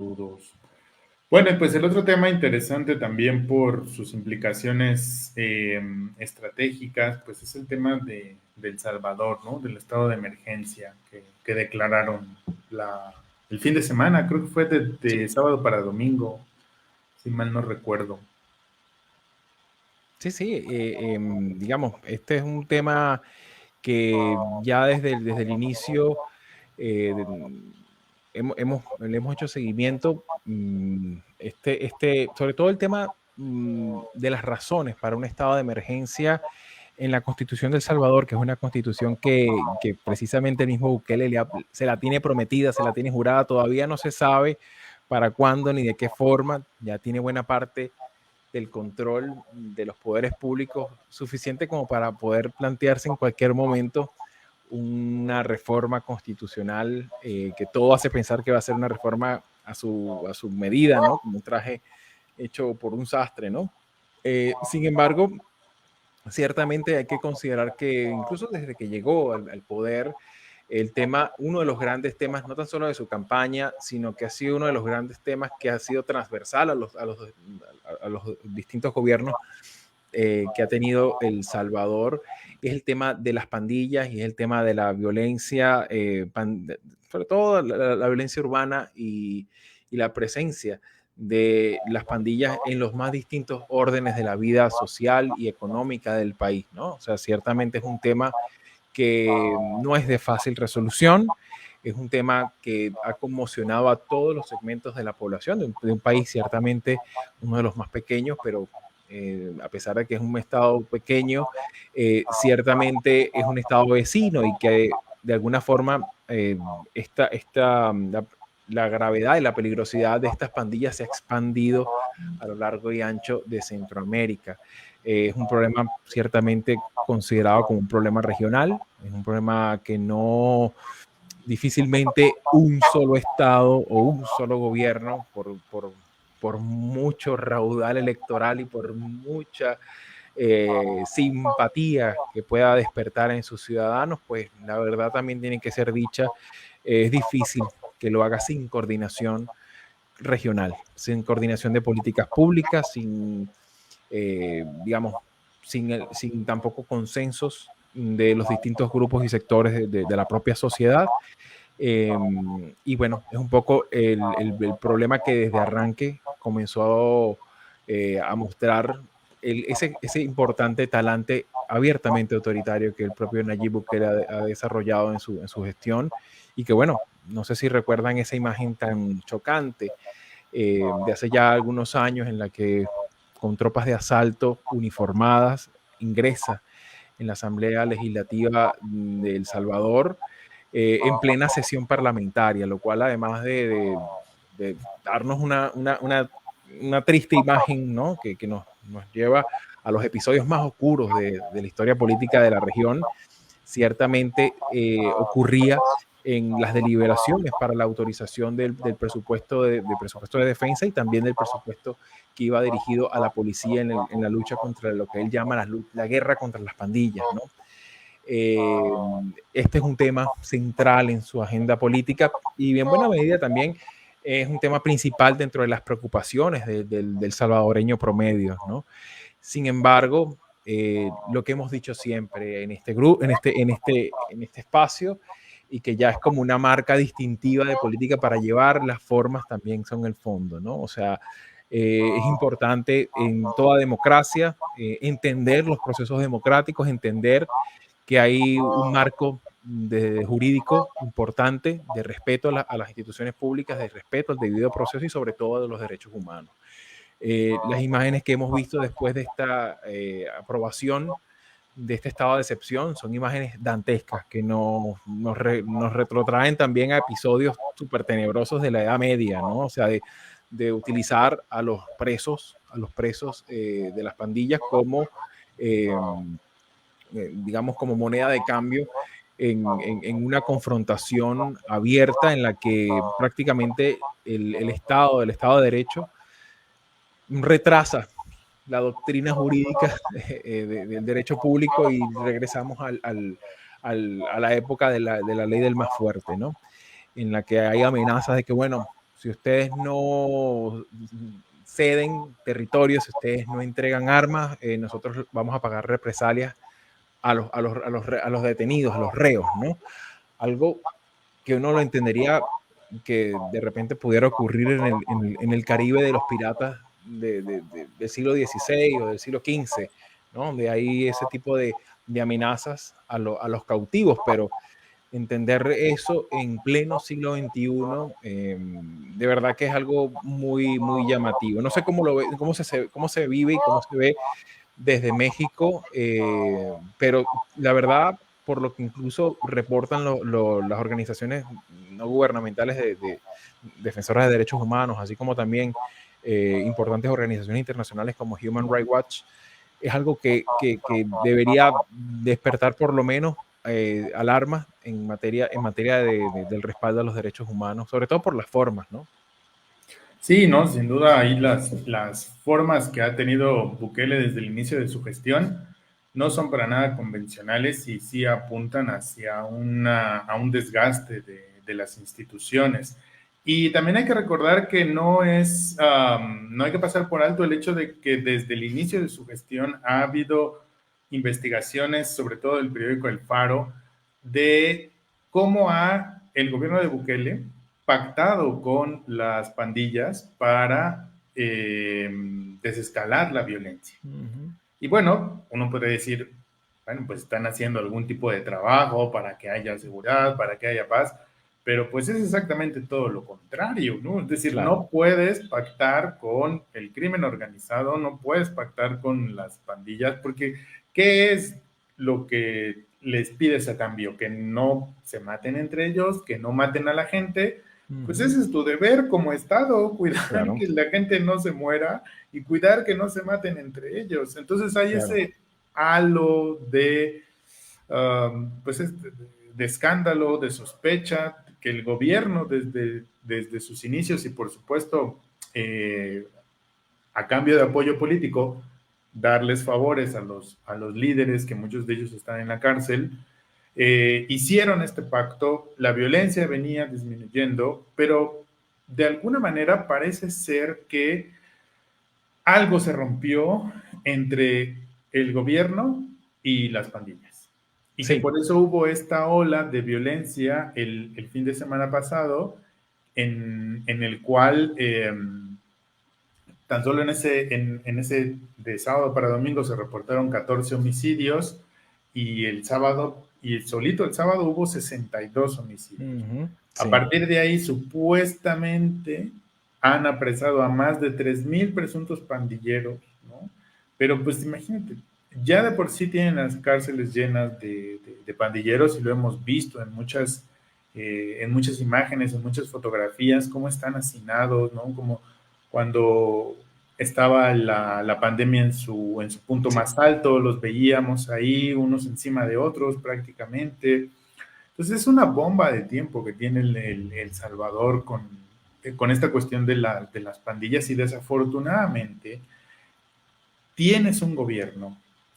Saludos. Bueno, y pues el otro tema interesante también por sus implicaciones estratégicas, pues es el tema de El Salvador, ¿no? Del estado de emergencia que declararon el fin de semana, creo que fue Sí, de sábado para domingo, si mal no recuerdo. sí, sí. Digamos, este es un tema que ya desde el inicio eh, de- le hemos hecho seguimiento. Sobre todo el tema de las razones para un estado de emergencia en la Constitución de El Salvador, que es una constitución que precisamente el mismo Bukele se la tiene prometida, se la tiene jurada, todavía no se sabe para cuándo ni de qué forma, ya tiene buena parte del control de los poderes públicos suficiente como para poder plantearse en cualquier momento una reforma constitucional que todo hace pensar que va a ser una reforma a su medida, ¿no? Como un traje hecho por un sastre, ¿no? Sin embargo, ciertamente hay que considerar que incluso desde que llegó al poder, el tema, uno de los grandes temas, no tan solo de su campaña, sino que ha sido uno de los grandes temas que ha sido transversal a los distintos gobiernos que ha tenido El Salvador, es el tema de las pandillas y es el tema de la violencia, sobre todo la violencia urbana y la presencia de las pandillas en los más distintos órdenes de la vida social y económica del país, ¿no? O sea, ciertamente es un tema que no es de fácil resolución, es un tema que ha conmocionado a todos los segmentos de la población, de un país ciertamente uno de los más pequeños, pero a pesar de que es un estado pequeño, ciertamente es un estado vecino y que de alguna forma la gravedad y la peligrosidad de estas pandillas se ha expandido a lo largo y ancho de Centroamérica. Es un problema ciertamente considerado como un problema regional, es un problema que no difícilmente un solo estado o un solo gobierno por mucho raudal electoral y por mucha simpatía que pueda despertar en sus ciudadanos, pues la verdad también tiene que ser dicha, es difícil que lo haga sin coordinación regional, sin coordinación de políticas públicas, digamos, sin tampoco consensos de los distintos grupos y sectores de la propia sociedad. Y bueno, es un poco el problema que desde arranque comenzó a mostrar ese importante talante abiertamente autoritario que el propio Nayib Bukele ha desarrollado en su gestión y que bueno, no sé si recuerdan esa imagen tan chocante de hace ya algunos años en la que con tropas de asalto uniformadas ingresa en la Asamblea Legislativa de El Salvador en plena sesión parlamentaria, lo cual además de darnos una triste imagen, ¿no? Que nos lleva a los episodios más oscuros de la historia política de la región, ciertamente ocurría en las deliberaciones para la autorización del presupuesto presupuesto de defensa y también del presupuesto que iba dirigido a la policía en la lucha contra lo que él llama la guerra contra las pandillas, ¿no? Eh, este es un tema central en su agenda política y en buena medida también es un tema principal dentro de las preocupaciones del salvadoreño promedio, ¿no? Sin embargo, lo que hemos dicho siempre en este grupo, en este espacio, y que ya es como una marca distintiva de política para llevar, las formas también son el fondo, ¿no? O sea, es importante en toda democracia entender los procesos democráticos, entender que hay un marco jurídico importante de respeto a las instituciones públicas, de respeto al debido proceso y sobre todo de los derechos humanos. Las imágenes que hemos visto después de esta aprobación de este estado de excepción son imágenes dantescas que nos retrotraen también a episodios súper tenebrosos de la Edad Media, ¿no? O sea, de utilizar a los presos de las pandillas como, eh, digamos, como moneda de cambio en una confrontación abierta en la que prácticamente el Estado de Derecho retrasa la doctrina jurídica del derecho público y regresamos a la época de la ley del más fuerte, ¿no? En la que hay amenazas de que, bueno, si ustedes no ceden territorios, si ustedes no entregan armas, nosotros vamos a pagar represalias a los detenidos, a los reos, ¿no? Algo que uno lo entendería que de repente pudiera ocurrir en el Caribe de los piratas del siglo XVI o del siglo XV, ¿no? Donde hay ese tipo de amenazas a los cautivos, pero entender eso en pleno siglo XXI, de verdad que es algo muy, muy llamativo. No sé cómo lo ve, cómo se vive y cómo se ve desde México, pero la verdad, por lo que incluso reportan las organizaciones no gubernamentales de defensoras de derechos humanos, así como también importantes organizaciones internacionales como Human Rights Watch, es algo que debería despertar por lo menos alarmas en materia del respaldo a los derechos humanos, sobre todo por las formas, ¿no? Sí, no, sin duda ahí las formas que ha tenido Bukele desde el inicio de su gestión no son para nada convencionales y sí apuntan hacia a un desgaste de las instituciones. Y también hay que recordar que no hay que pasar por alto el hecho de que desde el inicio de su gestión ha habido investigaciones, sobre todo del periódico El Faro, de cómo el gobierno de Bukele pactado con las pandillas para desescalar la violencia. Uh -huh. Y bueno, uno puede decir, bueno, pues están haciendo algún tipo de trabajo para que haya seguridad, para que haya paz, pero pues es exactamente todo lo contrario, ¿no? Es decir, Claro. no puedes pactar con el crimen organizado, no puedes pactar con las pandillas, porque ¿qué es lo que les pides a cambio? Que no se maten entre ellos, que no maten a la gente. Uh Pues -huh. ese es tu deber como Estado, cuidar Claro, que la gente no se muera y cuidar que no se maten entre ellos. Entonces hay claro. ese halo pues de escándalo, de sospecha, que el gobierno desde sus inicios y por supuesto a cambio de apoyo político, darles favores a los líderes, que muchos de ellos están en la cárcel, hicieron este pacto, la violencia venía disminuyendo, pero de alguna manera parece ser que algo se rompió entre el gobierno y las pandillas. Y que Sí. por eso hubo esta ola de violencia el fin de semana pasado, en el cual tan solo en ese de sábado para domingo se reportaron 14 homicidios y el sábado, y solito el sábado hubo 62 homicidios. Uh -huh. A Sí. partir de ahí, supuestamente, han apresado a más de 3,000 presuntos pandilleros, ¿no? Pero pues imagínate, ya de por sí tienen las cárceles llenas de pandilleros y lo hemos visto en muchas imágenes, en muchas fotografías, cómo están hacinados, ¿no? Como cuando estaba la pandemia en su punto Sí. más alto, los veíamos ahí unos encima de otros prácticamente. Entonces es una bomba de tiempo que tiene el Salvador con esta cuestión de las pandillas y desafortunadamente tienes un gobierno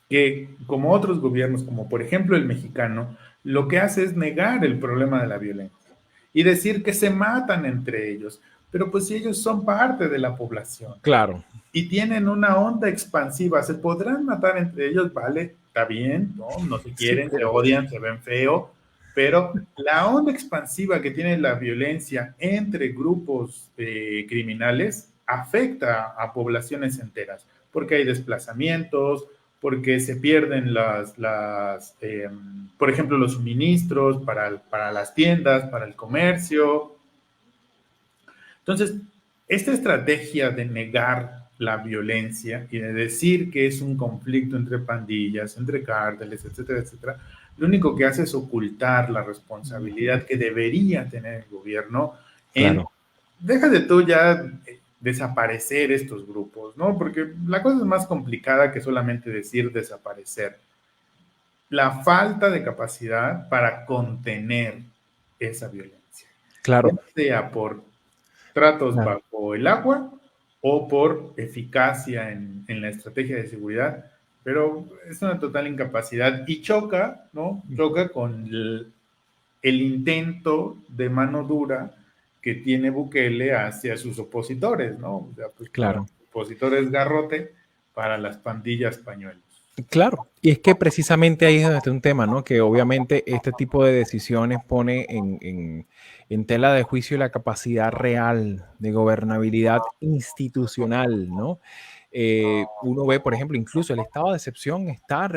que, como otros gobiernos, como por ejemplo el mexicano, lo que hace es negar el problema de la violencia y decir que se matan entre ellos, pero pues si ellos son parte de la población Claro. y tienen una onda expansiva, se podrán matar entre ellos, vale, está bien, ¿no? No se Sí, quieren, se odian, se ven feo, pero la onda expansiva que tiene la violencia entre grupos criminales afecta a poblaciones enteras, porque hay desplazamientos, porque se pierden por ejemplo, los suministros para las tiendas, para el comercio. Entonces, esta estrategia de negar la violencia y de decir que es un conflicto entre pandillas, entre cárteles, etcétera, etcétera, lo único que hace es ocultar la responsabilidad que debería tener el gobierno en, claro. deja de tú ya desaparecer estos grupos, ¿no? Porque la cosa es más complicada que solamente decir desaparecer. La falta de capacidad para contener esa violencia, ya Claro. sea por tratos Claro. bajo el agua o por eficacia en la estrategia de seguridad, pero es una total incapacidad y choca, ¿no? Choca con el intento de mano dura que tiene Bukele hacia sus opositores, ¿no? O sea, pues para Claro. los opositores garrote, para las pandillas pañuelos. Claro, y es que precisamente ahí es donde está un tema, ¿no? Que obviamente este tipo de decisiones pone en tela de juicio la capacidad real de gobernabilidad institucional, ¿no? Uno ve, por ejemplo, incluso el estado de excepción está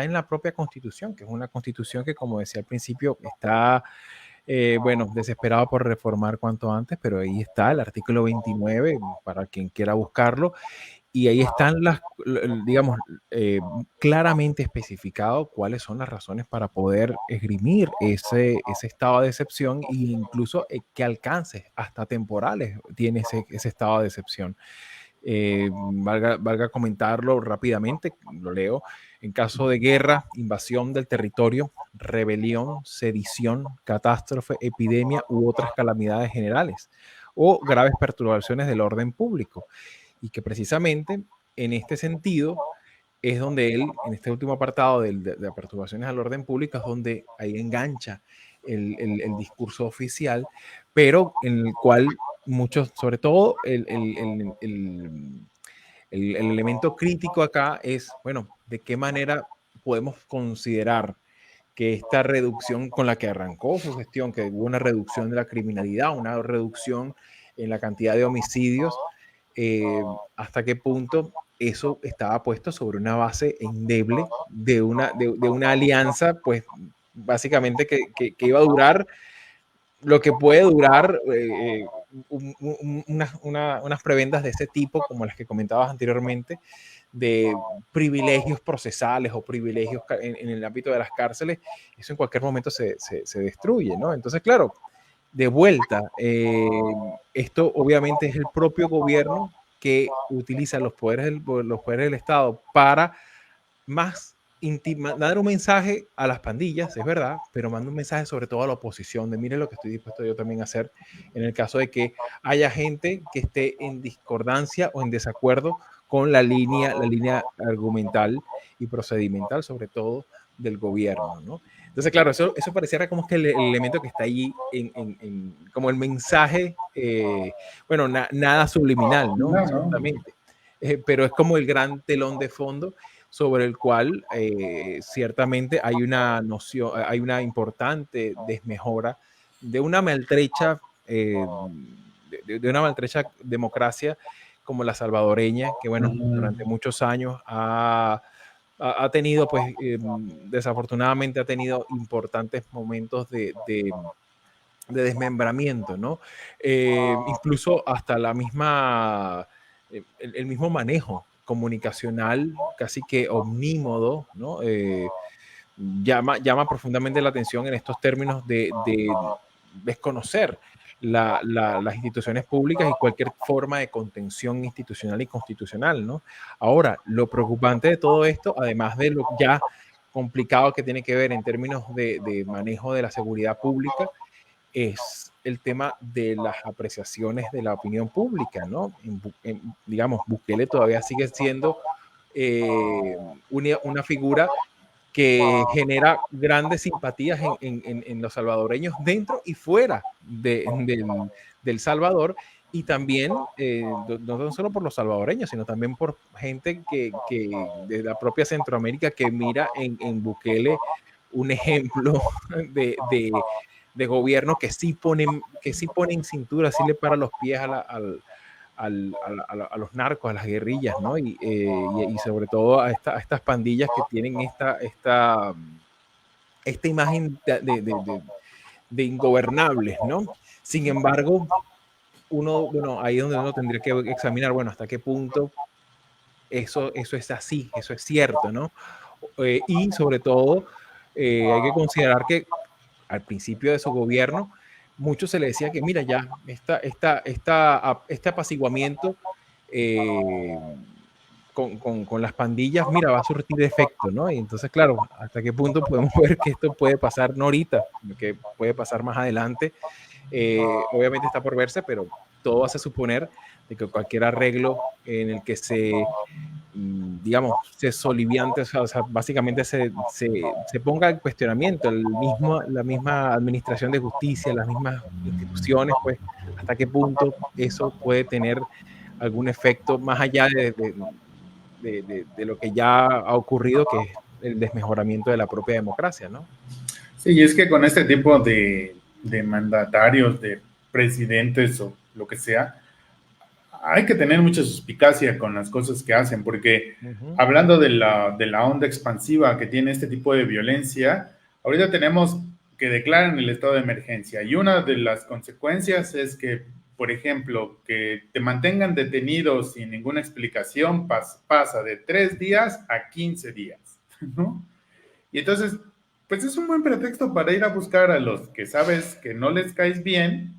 en la propia Constitución, que es una Constitución que, como decía al principio, está, bueno, desesperado por reformar cuanto antes, pero ahí está el artículo 29, para quien quiera buscarlo, y ahí están digamos, claramente especificado cuáles son las razones para poder esgrimir ese estado de excepción, e incluso qué alcances hasta temporales tiene ese estado de excepción. Valga comentarlo rápidamente, lo leo. En caso de guerra, invasión del territorio, rebelión, sedición, catástrofe, epidemia u otras calamidades generales o graves perturbaciones del orden público. Y que precisamente en este sentido es donde él, en este último apartado de perturbaciones al orden público, es donde ahí engancha el discurso oficial, pero en el cual muchos, sobre todo el elemento crítico acá es, bueno, de qué manera podemos considerar que esta reducción con la que arrancó su gestión, que hubo una reducción de la criminalidad, una reducción en la cantidad de homicidios, hasta qué punto eso estaba puesto sobre una base endeble de una alianza, pues básicamente que iba a durar lo que puede durar unas prebendas de ese tipo, como las que comentabas anteriormente, de privilegios procesales o privilegios en el ámbito de las cárceles, eso en cualquier momento se destruye, ¿no? Entonces, claro, de vuelta, esto obviamente es el propio gobierno que utiliza los poderes del Estado para más dar un mensaje a las pandillas, es verdad, pero manda un mensaje sobre todo a la oposición, de miren lo que estoy dispuesto yo también a hacer en el caso de que haya gente que esté en discordancia o en desacuerdo con la línea argumental y procedimental, sobre todo del gobierno, ¿no? Entonces, claro, eso pareciera como que el elemento que está allí como el mensaje, bueno, nada subliminal, ¿no? No, no. Ciertamente. Pero es como el gran telón de fondo sobre el cual ciertamente hay una noción, hay una importante desmejora de una maltrecha, de una maltrecha democracia como la salvadoreña, que bueno, durante muchos años ha tenido, pues desafortunadamente ha tenido importantes momentos de desmembramiento, ¿no? Incluso hasta la misma, el mismo manejo comunicacional, casi que omnímodo, ¿no? Llama profundamente la atención en estos términos de desconocer las instituciones públicas y cualquier forma de contención institucional y constitucional, ¿no? Ahora, lo preocupante de todo esto, además de lo ya complicado que tiene que ver en términos de manejo de la seguridad pública, es el tema de las apreciaciones de la opinión pública, ¿no? Digamos, Bukele todavía sigue siendo una figura que genera grandes simpatías en los salvadoreños dentro y fuera del Salvador, y también no solo por los salvadoreños, sino también por gente que de la propia Centroamérica que mira en Bukele un ejemplo de gobierno que sí pone en cintura, sí le para los pies a los narcos, a las guerrillas, ¿no? Y sobre todo a estas pandillas que tienen esta imagen de ingobernables, ¿no? Sin embargo, bueno, ahí es donde uno tendría que examinar, bueno, hasta qué punto eso es así, eso es cierto, ¿no? Y sobre todo, hay que considerar que al principio de su gobierno, mucho se le decía que, mira, ya, este apaciguamiento con las pandillas, mira, va a surtir efecto, ¿no? Y entonces, claro, hasta qué punto podemos ver que esto puede pasar, no ahorita, que puede pasar más adelante. Obviamente está por verse, pero todo hace suponer de que cualquier arreglo en el que digamos, se soliviante, o sea, básicamente se ponga en cuestionamiento la misma administración de justicia, las mismas instituciones, pues hasta qué punto eso puede tener algún efecto más allá de lo que ya ha ocurrido, que es el desmejoramiento de la propia democracia, ¿no? Sí, y es que con este tipo de mandatarios, de presidentes o lo que sea, hay que tener mucha suspicacia con las cosas que hacen, porque Ujú. hablando de la onda expansiva que tiene este tipo de violencia, ahorita tenemos que declaran el estado de emergencia y una de las consecuencias es que, por ejemplo, que te mantengan detenido sin ninguna explicación pasa de 3 días a 15 días, ¿no? Y entonces, pues es un buen pretexto para ir a buscar a los que sabes que no les caes bien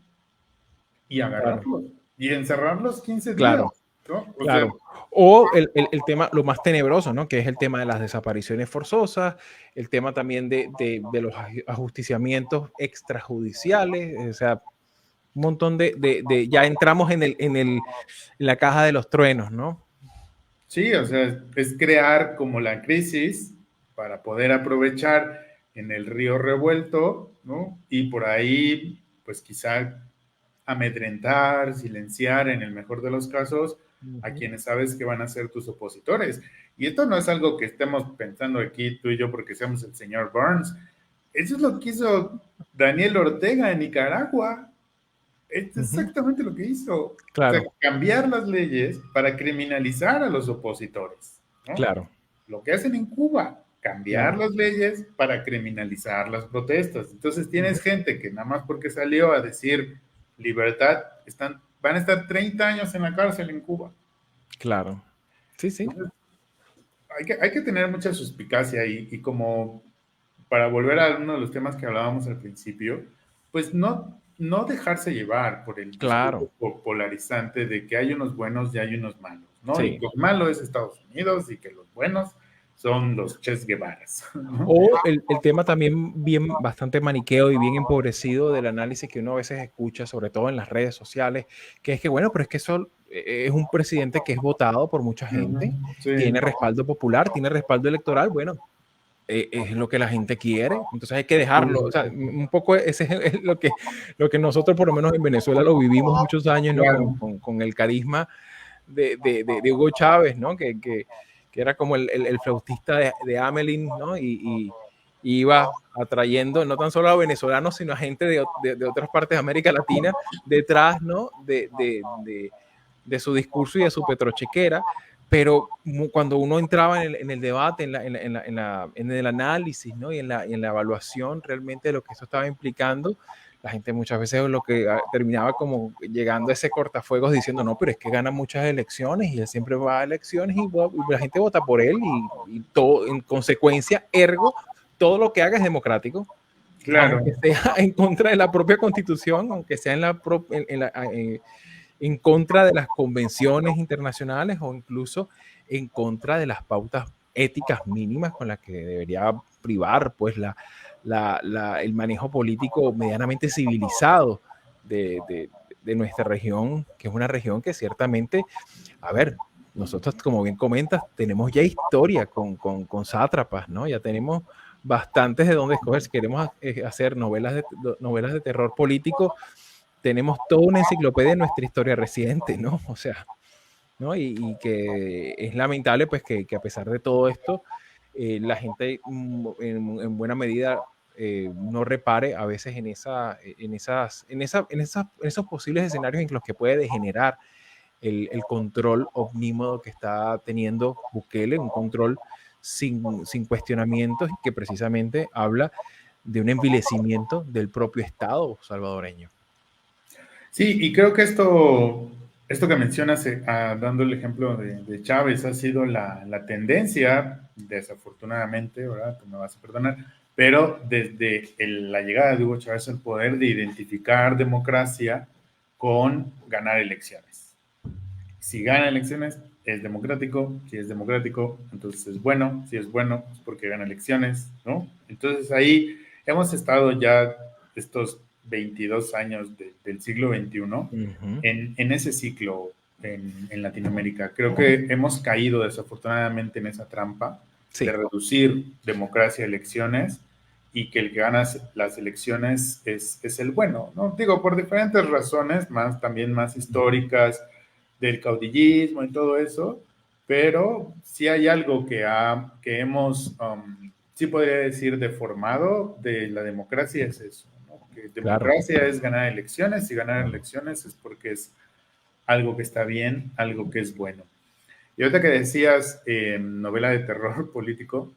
y Claro, agarrarlos y encerrarlos 15 días, claro. ¿no? O sea, Claro. O el tema, lo más tenebroso, ¿no? Que es el tema de las desapariciones forzosas, el tema también de los ajusticiamientos extrajudiciales, o sea, un montón ya entramos en la caja de los truenos, ¿no? sí, o sea, es crear como la crisis para poder aprovechar en el río revuelto, ¿no? Y por ahí, pues quizá amedrentar, silenciar en el mejor de los casos a Ujú, quienes sabes que van a ser tus opositores. Y esto no es algo que estemos pensando aquí tú y yo porque seamos el señor Burns. Eso es lo que hizo Daniel Ortega en Nicaragua. Es ujú. exactamente lo que hizo. O sea, Claro, cambiar las leyes para criminalizar a los opositores, ¿no? claro, Lo que hacen en Cuba, cambiar claro. las leyes para criminalizar las protestas. Entonces tienes Ujú, gente que nada más porque salió a decir libertad, van a estar 30 años en la cárcel en Cuba. claro. Sí, sí. Entonces, hay que tener mucha suspicacia y como para volver a uno de los temas que hablábamos al principio, pues no dejarse llevar por el discurso Claro. polarizante de que hay unos buenos y hay unos malos, ¿no? Y Sí. que el malo es Estados Unidos y que los buenos son los Ches Guevaras, ¿no? O el tema también bien bastante maniqueo y bien empobrecido del análisis que uno a veces escucha, sobre todo en las redes sociales, que es que, bueno, pero es que eso es un presidente que es votado por mucha Ujú, gente, sí, tiene respaldo popular, tiene respaldo electoral, bueno, es lo que la gente quiere, entonces hay que dejarlo, o sea, un poco ese es lo que nosotros por lo menos en Venezuela lo vivimos muchos años, ¿no? claro, Con el carisma de Hugo Chávez, ¿no? Que era como el flautista de Amelín, ¿no? Y iba atrayendo no tan solo a venezolanos, sino a gente de otras partes de América Latina detrás, ¿no? De su discurso y de su petrochequera. Pero cuando uno entraba en el debate, en el análisis, ¿no? Y en la evaluación realmente de lo que eso estaba implicando, la gente muchas veces lo que terminaba como llegando a ese cortafuegos diciendo, no, pero es que gana muchas elecciones y él siempre va a elecciones y la gente vota por él y todo, en consecuencia, ergo, todo lo que haga es democrático, claro, aunque sea en contra de la propia constitución, aunque sea en contra de las convenciones internacionales o incluso en contra de las pautas éticas mínimas con las que debería privar pues el manejo político medianamente civilizado de nuestra región, que es una región que ciertamente, a ver, nosotros, como bien comentas, tenemos ya historia con sátrapas, ¿no? Ya tenemos bastantes de dónde escoger. Si queremos hacer novelas de terror político, tenemos toda una enciclopedia de nuestra historia reciente, ¿no? O sea, ¿no? Y que es lamentable, pues, que a pesar de todo esto, la gente en buena medida no repare a veces en esos posibles escenarios en los que puede degenerar el control omnímodo que está teniendo Bukele, un control sin cuestionamientos y que precisamente habla de un envilecimiento del propio Estado salvadoreño. sí, y creo que esto que mencionas, dando el ejemplo de Chávez, ha sido la tendencia, desafortunadamente, ¿verdad? Tú me vas a perdonar, pero desde la llegada de Hugo Chávez al poder de identificar democracia con ganar elecciones. Si gana elecciones, es democrático, si es democrático, entonces es bueno, si es bueno, es porque gana elecciones, ¿no? Entonces ahí hemos estado ya estos 22 años del siglo XXI Ujú. en ese ciclo en Latinoamérica. Creo que hemos caído desafortunadamente en esa trampa de Sí, reducir democracia a elecciones y que el que gana las elecciones es el bueno, ¿no? Digo, por diferentes razones, también más históricas, del caudillismo y todo eso, pero sí hay algo que hemos, sí podría decir, deformado de la democracia, es eso, ¿no? Que Claro. democracia es ganar elecciones, y ganar elecciones es porque es algo que está bien, algo que es bueno. Y ahorita que decías novela de terror político,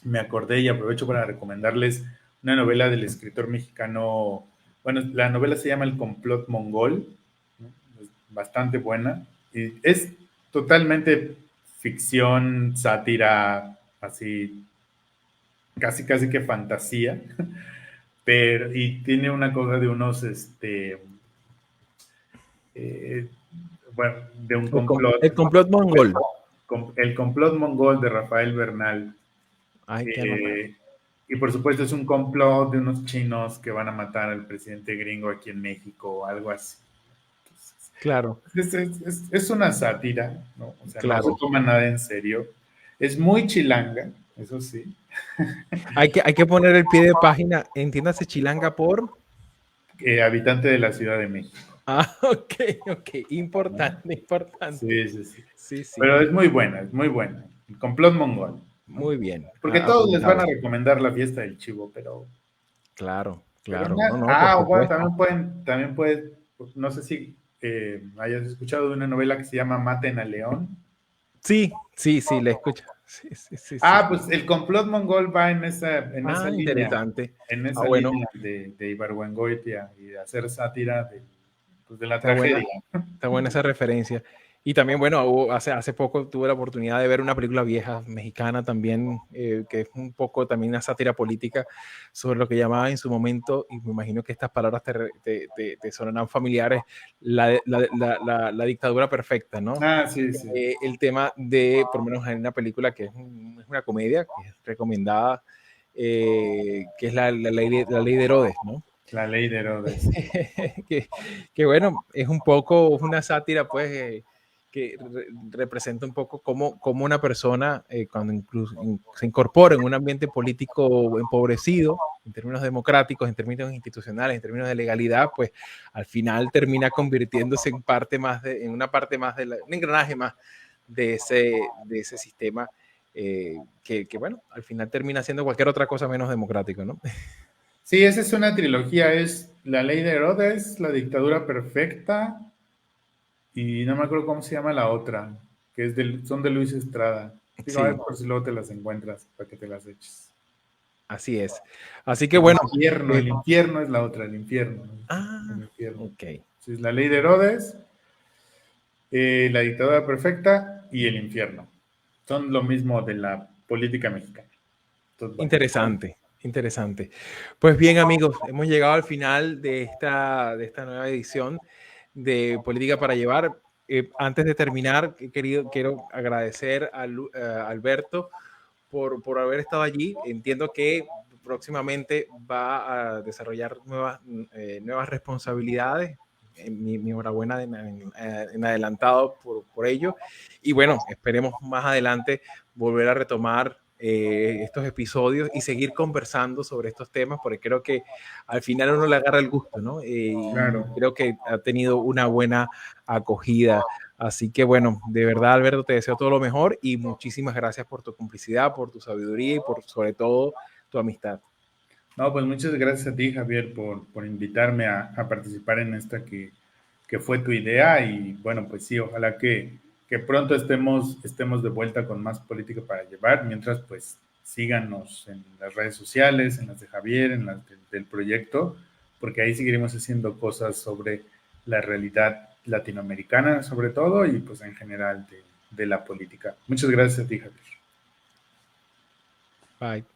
me acordé y aprovecho para recomendarles una novela del escritor mexicano. Bueno, la novela se llama El complot mongol, ¿no? Es bastante buena y es totalmente ficción, sátira, así, casi casi que fantasía, pero y tiene una cosa de unos, eh, bueno, de un El complot, complot mongol. el complot mongol de Rafael Bernal. Hay que anotar. Eh, y por supuesto es un complot de unos chinos que van a matar al presidente gringo aquí en México o algo así. Claro, Es una sátira, ¿no? O sea, no se claro. toma nada en serio. Es muy chilanga, eso sí. Hay que poner el pie de página, entiéndase chilanga por... Habitante de la Ciudad de México, Ah, ok, ok, ¿no? importante, importante. Sí, sí, sí. Sí, sí, Pero es muy buena, es muy buena. El complot mongol, ¿no? muy bien, Porque todos les van apuntado. a recomendar la fiesta del chivo, Claro, pero claro, no, nada. no, por Ah, bueno, supuesto. también puedes, no sé si hayas escuchado de una novela que se llama Maten a León. Sí, sí, sí, le escucho. Sí, sí, sí, sí. Ah, pues el complot mongol va Ah, interesante. en Ah, esa bueno, línea de Ibargüengoitia y de hacer sátira pues, de la está buena. tragedia. Está buena esa referencia. Y también, bueno, hace poco tuve la oportunidad de ver una película vieja mexicana también, que es un poco también una sátira política sobre lo que llamaba en su momento, y me imagino que estas palabras te sonarán familiares, la dictadura perfecta, ¿no? Ah, sí, sí. El tema de, por lo menos en una película que es una comedia, que es recomendada, que es la ley de Herodes, ¿no? La ley de Herodes. que, que, bueno, es un poco una sátira, pues, que representa un poco cómo una persona, cuando incluso se incorpora en un ambiente político empobrecido, en términos democráticos, en términos institucionales, en términos de legalidad, pues al final termina convirtiéndose en parte más en una parte más un engranaje más de ese sistema, bueno, al final termina siendo cualquier otra cosa menos democrático, ¿no? Sí, esa es una trilogía, es La ley de Herodes, La dictadura perfecta y no me acuerdo cómo se llama la otra, que son de Luis Estrada. Digo, a ver Sí, por si luego te las encuentras para que te las eches. así es. Así que bueno. El infierno es la otra, el infierno. El infierno. Ok. Sí, es La ley de Herodes, La dictadura perfecta y el infierno. Son lo mismo de la política mexicana. Entonces, bueno. Interesante, interesante. Pues bien, amigos, hemos llegado al final de esta nueva edición de Política para Llevar. Antes de terminar, quiero agradecer a Alberto por haber estado allí. Entiendo que próximamente va a desarrollar nuevas responsabilidades. Mi enhorabuena en adelantado por ello. Y bueno, esperemos más adelante volver a retomar estos episodios y seguir conversando sobre estos temas, porque creo que al final uno le agarra el gusto, ¿no? Y Claro. creo que ha tenido una buena acogida. Así que bueno, de verdad, Alberto, te deseo todo lo mejor y muchísimas gracias por tu complicidad, por tu sabiduría y por sobre todo tu amistad. No, pues muchas gracias a ti, Javier, por invitarme a participar en esta que fue tu idea y bueno, pues sí, ojalá que pronto estemos de vuelta con más política para llevar, mientras pues síganos en las redes sociales, en las de Javier, en las del proyecto, porque ahí seguiremos haciendo cosas sobre la realidad latinoamericana sobre todo y pues en general de la política. Muchas gracias a ti, Javier. Bye.